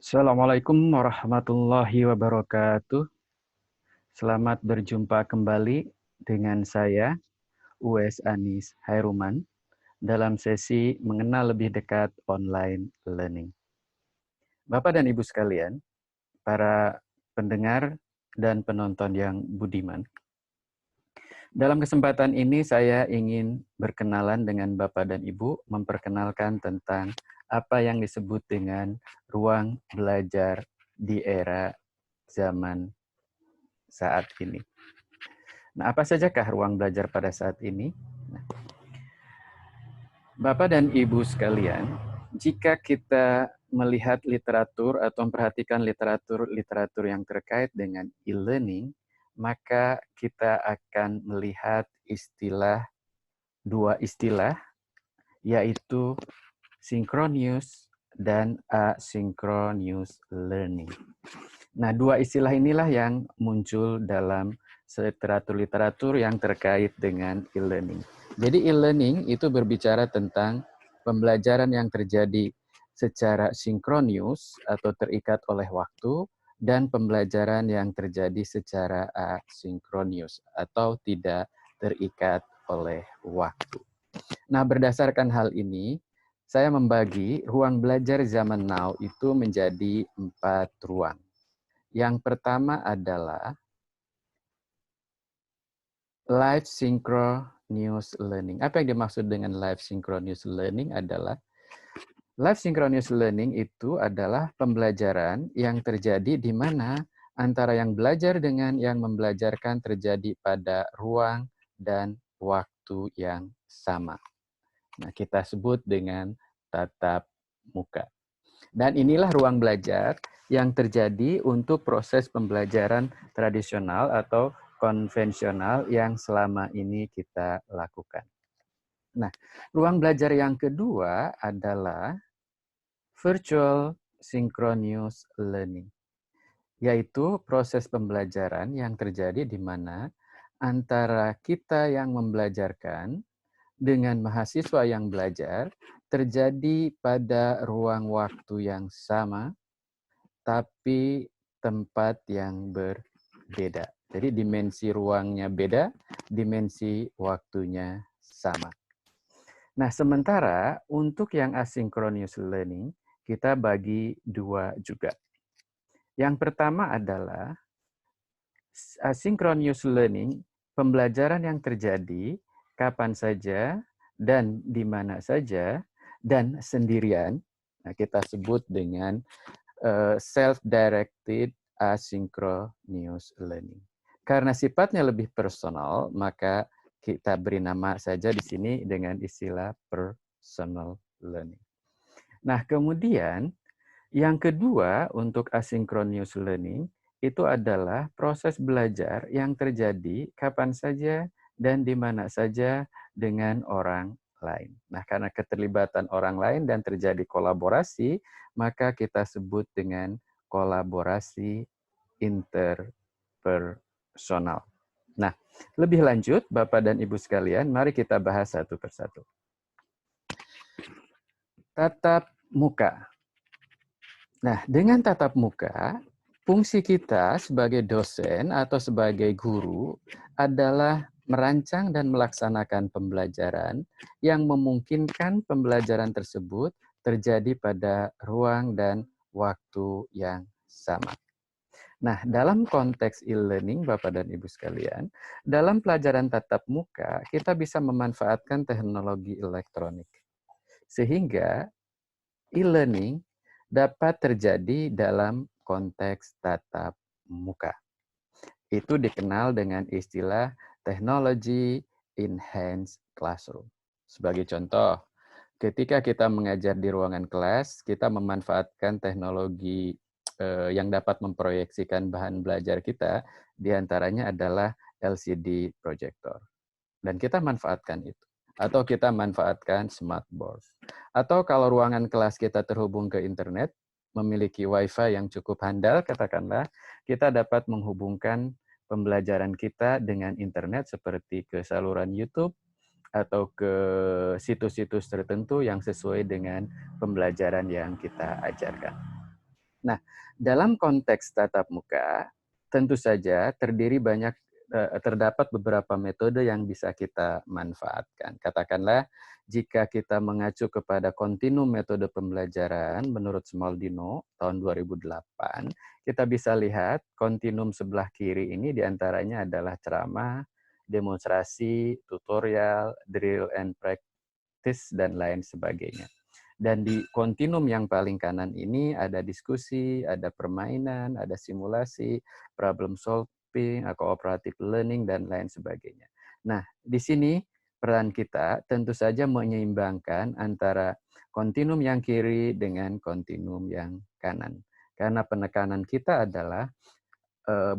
Assalamualaikum warahmatullahi wabarakatuh. Selamat berjumpa kembali dengan saya, Uwais Anis Hairuman, dalam sesi Mengenal Lebih Dekat Online Learning. Bapak dan Ibu sekalian, para pendengar dan penonton yang budiman, dalam kesempatan ini saya ingin berkenalan dengan Bapak dan Ibu, memperkenalkan tentang apa yang disebut dengan ruang belajar di era zaman saat ini. Nah, apa sajakah ruang belajar pada saat ini? Nah, Bapak dan Ibu sekalian, jika kita melihat literatur atau memperhatikan literatur yang terkait dengan e-learning, maka kita akan melihat dua istilah, yaitu synchronous dan asynchronous learning. Nah, dua istilah inilah yang muncul dalam literatur yang terkait dengan e-learning. Jadi e-learning itu berbicara tentang pembelajaran yang terjadi secara sinkronius atau terikat oleh waktu, dan pembelajaran yang terjadi secara asinkronus atau tidak terikat oleh waktu. Nah, berdasarkan hal ini, saya membagi ruang belajar zaman now itu menjadi 4 ruang. Yang pertama adalah live synchronous learning. Apa yang dimaksud dengan live synchronous learning adalah live synchronous learning itu adalah pembelajaran yang terjadi di mana antara yang belajar dengan yang membelajarkan terjadi pada ruang dan waktu yang sama. Nah, kita sebut dengan tatap muka. Dan inilah ruang belajar yang terjadi untuk proses pembelajaran tradisional atau konvensional yang selama ini kita lakukan. Nah, ruang belajar yang kedua adalah virtual synchronous learning, yaitu proses pembelajaran yang terjadi di mana antara kita yang membelajarkan dengan mahasiswa yang belajar terjadi pada ruang waktu yang sama, tapi tempat yang berbeda. Jadi dimensi ruangnya beda, dimensi waktunya sama. Nah, sementara untuk yang asynchronous learning, kita bagi dua juga. Yang pertama adalah asynchronous learning, pembelajaran yang terjadi kapan saja dan di mana saja dan sendirian. Nah, kita sebut dengan self-directed asynchronous learning. Karena sifatnya lebih personal, maka kita beri nama saja di sini dengan istilah personal learning. Nah, kemudian yang kedua untuk asynchronous learning itu adalah proses belajar yang terjadi kapan saja dan di mana saja dengan orang lain. Nah, karena keterlibatan orang lain dan terjadi kolaborasi, maka kita sebut dengan kolaborasi interpersonal. Nah, lebih lanjut, Bapak dan Ibu sekalian, mari kita bahas satu persatu. Tatap muka. Nah, dengan tatap muka, fungsi kita sebagai dosen atau sebagai guru adalah merancang dan melaksanakan pembelajaran yang memungkinkan pembelajaran tersebut terjadi pada ruang dan waktu yang sama. Nah, dalam konteks e-learning, Bapak dan Ibu sekalian, dalam pelajaran tatap muka, kita bisa memanfaatkan teknologi elektronik. Sehingga e-learning dapat terjadi dalam konteks tatap muka. Itu dikenal dengan istilah teknologi enhanced classroom. Sebagai contoh, ketika kita mengajar di ruangan kelas, kita memanfaatkan teknologi yang dapat memproyeksikan bahan belajar kita, diantaranya adalah LCD projector. Dan kita manfaatkan itu. Atau kita manfaatkan smartboard. Atau kalau ruangan kelas kita terhubung ke internet, memiliki wifi yang cukup handal, katakanlah, kita dapat menghubungkan pembelajaran kita dengan internet seperti ke saluran YouTube atau ke situs-situs tertentu yang sesuai dengan pembelajaran yang kita ajarkan. Nah, dalam konteks tatap muka, tentu saja terdapat beberapa metode yang bisa kita manfaatkan. Katakanlah, jika kita mengacu kepada kontinum metode pembelajaran menurut Smaldino tahun 2008, kita bisa lihat kontinum sebelah kiri ini diantaranya adalah ceramah, demonstrasi, tutorial, drill and practice, dan lain sebagainya. Dan di kontinum yang paling kanan ini ada diskusi, ada permainan, ada simulasi, problem solving, cooperative learning, dan lain sebagainya. Nah, di sini peran kita tentu saja menyeimbangkan antara kontinum yang kiri dengan kontinum yang kanan. Karena penekanan kita adalah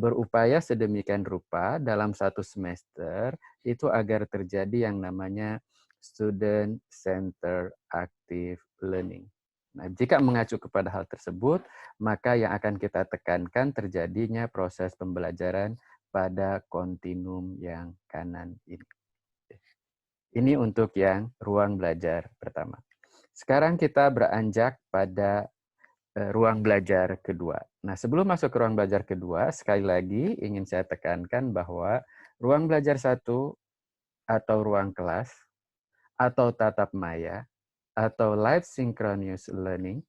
berupaya sedemikian rupa dalam satu semester itu agar terjadi yang namanya student center active learning. Nah, jika mengacu kepada hal tersebut, maka yang akan kita tekankan terjadinya proses pembelajaran pada kontinum yang kanan ini. Ini untuk yang ruang belajar pertama. Sekarang kita beranjak pada ruang belajar kedua. Nah, sebelum masuk ke ruang belajar kedua, sekali lagi ingin saya tekankan bahwa ruang belajar satu atau ruang kelas, atau tatap maya, atau live synchronous learning,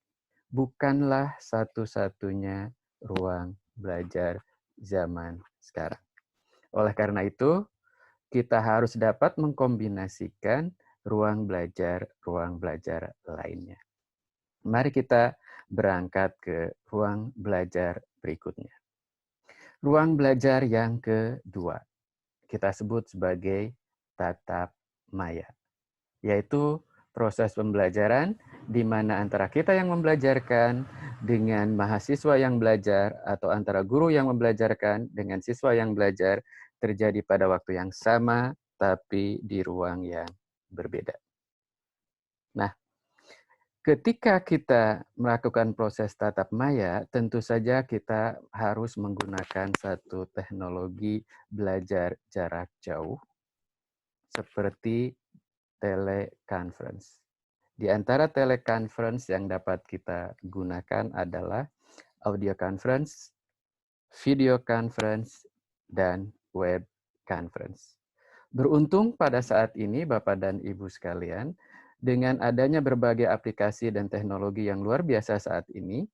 bukanlah satu-satunya ruang belajar zaman sekarang. Oleh karena itu, kita harus dapat mengkombinasikan ruang belajar lainnya. Mari kita berangkat ke ruang belajar berikutnya. Ruang belajar yang kedua, kita sebut sebagai tatap maya, yaitu proses pembelajaran di mana antara kita yang membelajarkan dengan mahasiswa yang belajar atau antara guru yang membelajarkan dengan siswa yang belajar terjadi pada waktu yang sama tapi di ruang yang berbeda. Nah, ketika kita melakukan proses tatap maya, tentu saja kita harus menggunakan satu teknologi belajar jarak jauh seperti teleconference. Di antara teleconference yang dapat kita gunakan adalah audio conference, video conference, dan web conference. Beruntung pada saat ini Bapak dan Ibu sekalian, dengan adanya berbagai aplikasi dan teknologi yang luar biasa saat ini,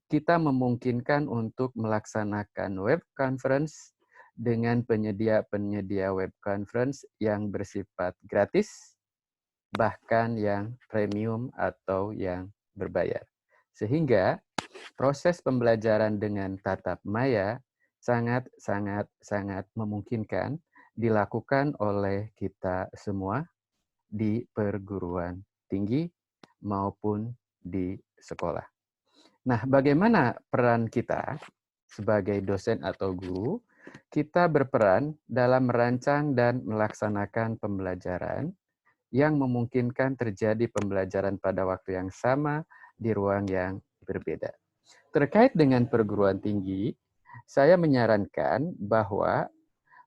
kita memungkinkan untuk melaksanakan web conference dengan penyedia-penyedia web conference yang bersifat gratis, bahkan yang premium atau yang berbayar. Sehingga proses pembelajaran dengan tatap maya sangat memungkinkan dilakukan oleh kita semua di perguruan tinggi maupun di sekolah. Nah, bagaimana peran kita sebagai dosen atau guru? Kita berperan dalam merancang dan melaksanakan pembelajaran yang memungkinkan terjadi pembelajaran pada waktu yang sama di ruang yang berbeda. Terkait dengan perguruan tinggi, saya menyarankan bahwa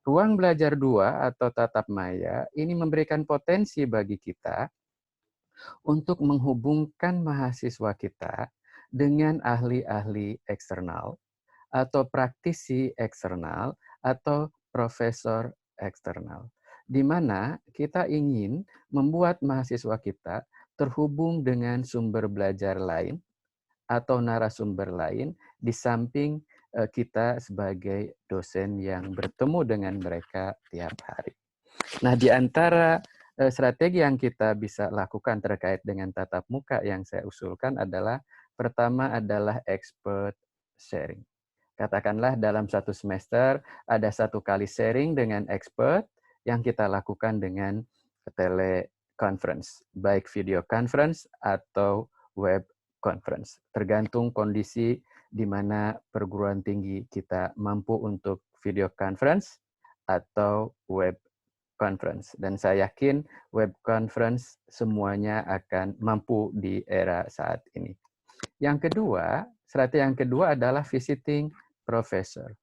ruang belajar dua atau tatap maya ini memberikan potensi bagi kita untuk menghubungkan mahasiswa kita dengan ahli-ahli eksternal atau praktisi eksternal atau profesor eksternal, di mana kita ingin membuat mahasiswa kita terhubung dengan sumber belajar lain atau narasumber lain di samping kita sebagai dosen yang bertemu dengan mereka tiap hari. Nah, di antara strategi yang kita bisa lakukan terkait dengan tatap muka yang saya usulkan adalah pertama adalah expert sharing. Katakanlah dalam satu semester ada satu kali sharing dengan expert yang kita lakukan dengan teleconference, baik video conference atau web conference. Tergantung kondisi di mana perguruan tinggi kita mampu untuk video conference atau web conference. Dan saya yakin web conference semuanya akan mampu di era saat ini. Yang kedua, strategi yang kedua adalah visiting professor.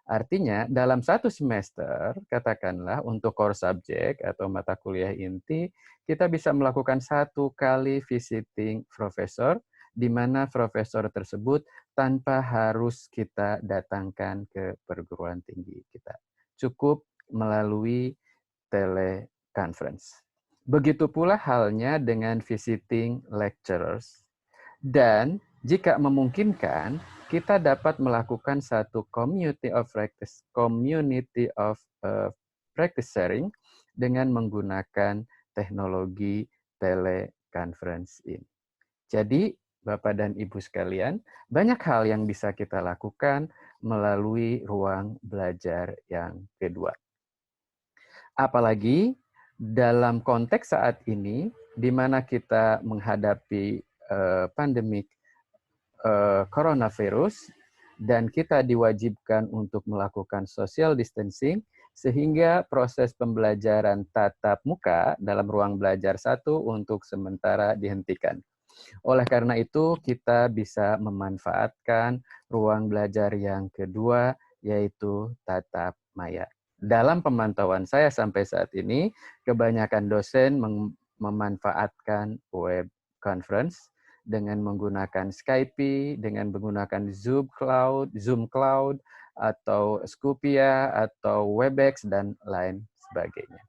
Artinya, dalam satu semester, katakanlah untuk core subject atau mata kuliah inti, kita bisa melakukan satu kali visiting professor di mana profesor tersebut tanpa harus kita datangkan ke perguruan tinggi kita. Cukup melalui teleconference. Begitu pula halnya dengan visiting lecturers. Dan jika memungkinkan, kita dapat melakukan satu community of practice sharing dengan menggunakan teknologi teleconference ini. Jadi, Bapak dan Ibu sekalian, banyak hal yang bisa kita lakukan melalui ruang belajar yang kedua. Apalagi dalam konteks saat ini, di mana kita menghadapi pandemik coronavirus, dan kita diwajibkan untuk melakukan social distancing, sehingga proses pembelajaran tatap muka dalam ruang belajar satu untuk sementara dihentikan. Oleh karena itu, kita bisa memanfaatkan ruang belajar yang kedua, yaitu tatap maya. Dalam pemantauan saya sampai saat ini, kebanyakan dosen memanfaatkan web conference dengan menggunakan Skype, dengan menggunakan Zoom Cloud, atau Skupia, atau Webex, dan lain sebagainya.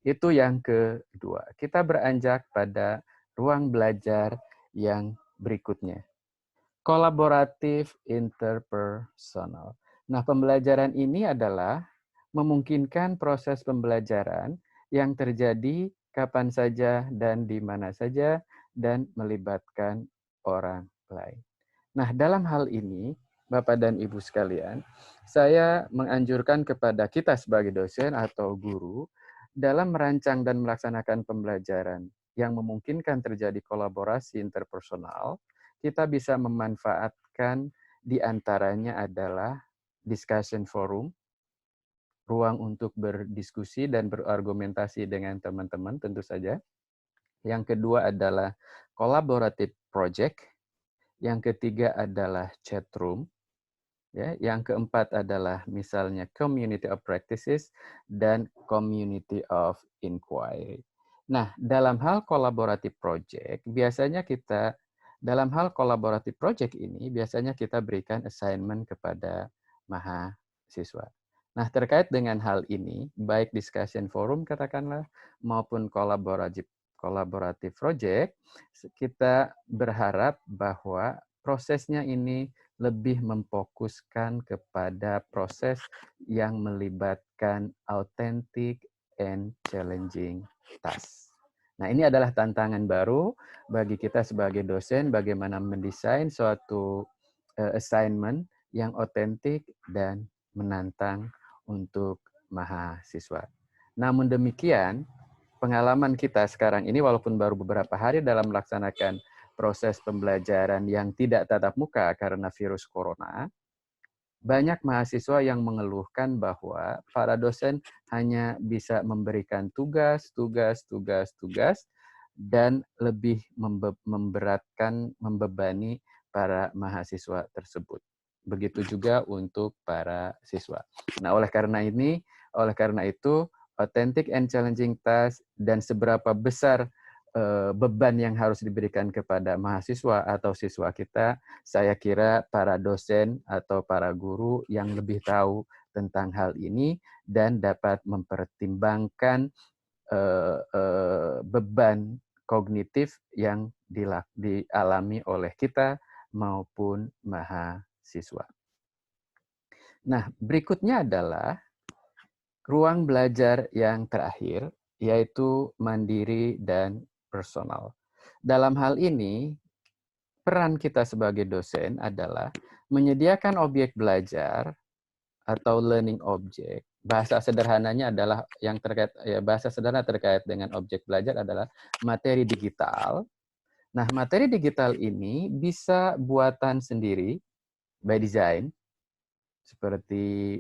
Itu yang kedua. Kita beranjak pada ruang belajar yang berikutnya. Kolaboratif interpersonal. Nah, pembelajaran ini adalah memungkinkan proses pembelajaran yang terjadi kapan saja dan di mana saja dan melibatkan orang lain. Nah, dalam hal ini, Bapak dan Ibu sekalian, saya menganjurkan kepada kita sebagai dosen atau guru dalam merancang dan melaksanakan pembelajaran yang memungkinkan terjadi kolaborasi interpersonal, kita bisa memanfaatkan di antaranya adalah discussion forum, ruang untuk berdiskusi dan berargumentasi dengan teman-teman tentu saja. Yang kedua adalah collaborative project. Yang ketiga adalah chat room. Ya, yang keempat adalah misalnya community of practices dan community of inquiry. Nah, dalam hal collaborative project, dalam hal collaborative project ini, biasanya kita berikan assignment kepada mahasiswa. Nah, terkait dengan hal ini, baik discussion forum katakanlah, maupun collaborative project, kita berharap bahwa prosesnya ini lebih memfokuskan kepada proses yang melibatkan authentic and challenging task. Nah, ini adalah tantangan baru bagi kita sebagai dosen, bagaimana mendesain suatu assignment yang otentik dan menantang untuk mahasiswa. Namun demikian, pengalaman kita sekarang ini walaupun baru beberapa hari dalam melaksanakan proses pembelajaran yang tidak tatap muka karena virus corona, banyak mahasiswa yang mengeluhkan bahwa para dosen hanya bisa memberikan tugas, dan lebih membebani para mahasiswa tersebut. Begitu juga untuk para siswa. Nah, oleh karena itu, authentic and challenging task dan seberapa besar beban yang harus diberikan kepada mahasiswa atau siswa kita, saya kira para dosen atau para guru yang lebih tahu tentang hal ini dan dapat mempertimbangkan beban kognitif yang dialami oleh kita maupun mahasiswa. Nah, berikutnya adalah ruang belajar yang terakhir, yaitu mandiri dan personal. Dalam hal ini, peran kita sebagai dosen adalah menyediakan objek belajar atau learning object. Bahasa sederhananya adalah bahasa sederhana terkait dengan objek belajar adalah materi digital. Nah, materi digital ini bisa buatan sendiri by design seperti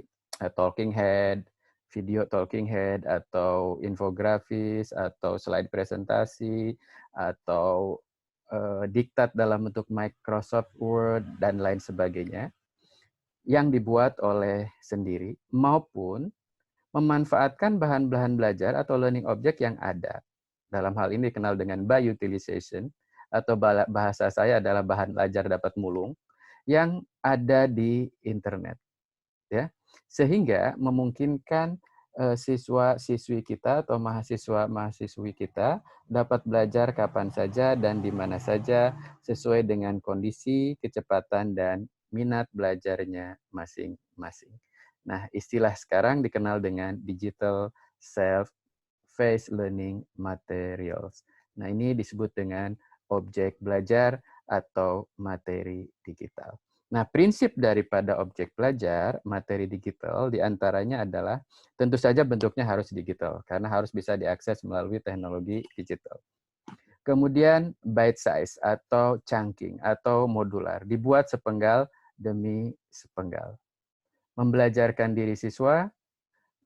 talking head, video talking head, atau infografis, atau slide presentasi, atau diktat dalam bentuk Microsoft Word, dan lain sebagainya, yang dibuat oleh sendiri, maupun memanfaatkan bahan-bahan belajar atau learning object yang ada. Dalam hal ini dikenal dengan by utilization, atau bahasa saya adalah bahan belajar dapat mulung yang ada di internet, ya. Sehingga memungkinkan siswa-siswi kita atau mahasiswa-mahasiswi kita dapat belajar kapan saja dan di mana saja sesuai dengan kondisi, kecepatan, dan minat belajarnya masing-masing. Nah, istilah sekarang dikenal dengan digital self-paced learning materials. Nah, ini disebut dengan objek belajar atau materi digital. Nah, prinsip daripada objek belajar materi digital diantaranya adalah tentu saja bentuknya harus digital karena harus bisa diakses melalui teknologi digital. Kemudian bite size atau chunking atau modular dibuat sepenggal demi sepenggal. Membelajarkan diri siswa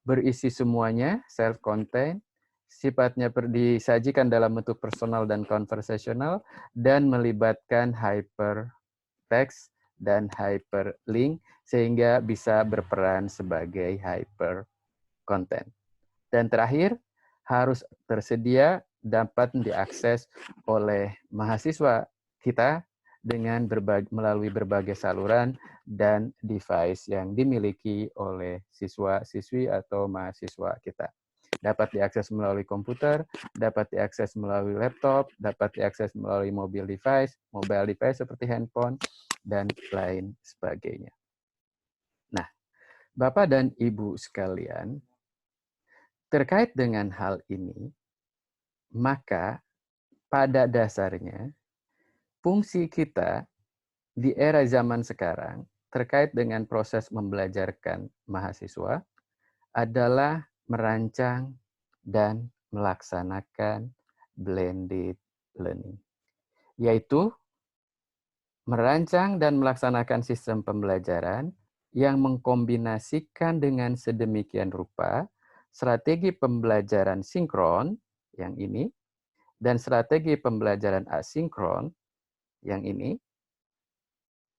berisi semuanya self-contained, sifatnya disajikan dalam bentuk personal dan conversational dan melibatkan hypertext dan hyperlink sehingga bisa berperan sebagai hyper content. Dan terakhir, harus tersedia dapat diakses oleh mahasiswa kita dengan melalui berbagai saluran dan device yang dimiliki oleh siswa-siswi atau mahasiswa kita. Dapat diakses melalui komputer, dapat diakses melalui laptop, dapat diakses melalui mobile device seperti handphone, dan lain sebagainya. Nah, Bapak dan Ibu sekalian, terkait dengan hal ini, maka pada dasarnya fungsi kita di era zaman sekarang terkait dengan proses membelajarkan mahasiswa adalah merancang dan melaksanakan blended learning, yaitu merancang dan melaksanakan sistem pembelajaran yang mengkombinasikan dengan sedemikian rupa strategi pembelajaran sinkron yang ini dan strategi pembelajaran asinkron yang ini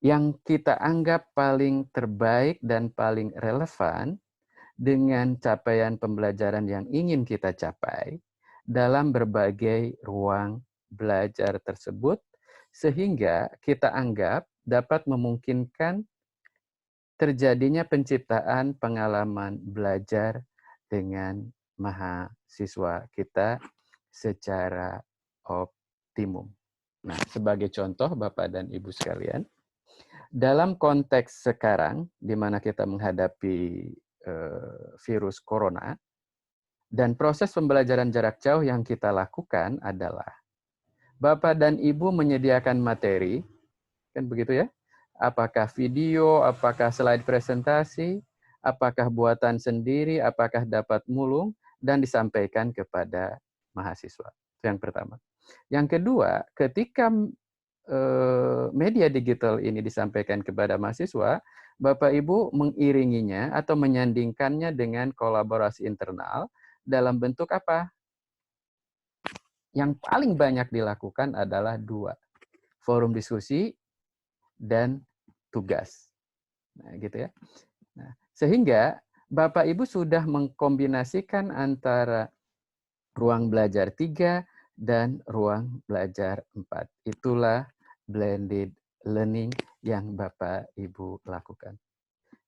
yang kita anggap paling terbaik dan paling relevan dengan capaian pembelajaran yang ingin kita capai dalam berbagai ruang belajar tersebut, sehingga kita anggap dapat memungkinkan terjadinya penciptaan pengalaman belajar dengan mahasiswa kita secara optimum. Nah, sebagai contoh Bapak dan Ibu sekalian, dalam konteks sekarang di mana kita menghadapi virus corona dan proses pembelajaran jarak jauh yang kita lakukan adalah Bapak dan Ibu menyediakan materi, kan begitu ya? Apakah video, apakah slide presentasi, apakah buatan sendiri, apakah dapat mulung, dan disampaikan kepada mahasiswa. Itu yang pertama. Yang kedua, ketika media digital ini disampaikan kepada mahasiswa, Bapak Ibu mengiringinya atau menyandingkannya dengan kolaborasi internal dalam bentuk apa? Yang paling banyak dilakukan adalah 2, forum diskusi dan tugas. Nah, gitu ya. Nah, sehingga Bapak Ibu sudah mengkombinasikan antara ruang belajar 3 dan ruang belajar 4. Itulah blended learning yang Bapak Ibu lakukan.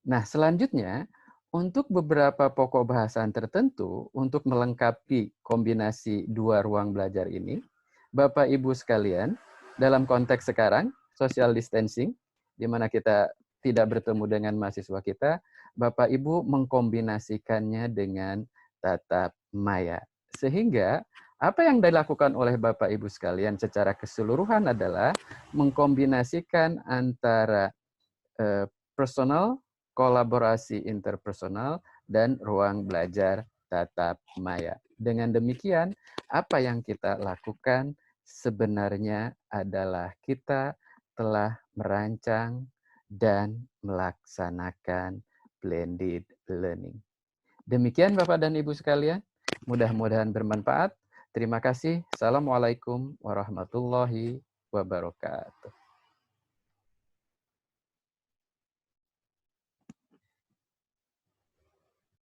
Nah, selanjutnya untuk beberapa pokok bahasan tertentu untuk melengkapi kombinasi 2 ruang belajar ini, Bapak Ibu sekalian, dalam konteks sekarang social distancing di mana kita tidak bertemu dengan mahasiswa kita, Bapak Ibu mengkombinasikannya dengan tatap maya. Sehingga apa yang dilakukan oleh Bapak Ibu sekalian secara keseluruhan adalah mengkombinasikan antara personal, kolaborasi interpersonal, dan ruang belajar tatap maya. Dengan demikian, apa yang kita lakukan sebenarnya adalah kita telah merancang dan melaksanakan blended learning. Demikian Bapak dan Ibu sekalian, mudah-mudahan bermanfaat. Terima kasih. Assalamualaikum warahmatullahi wabarakatuh.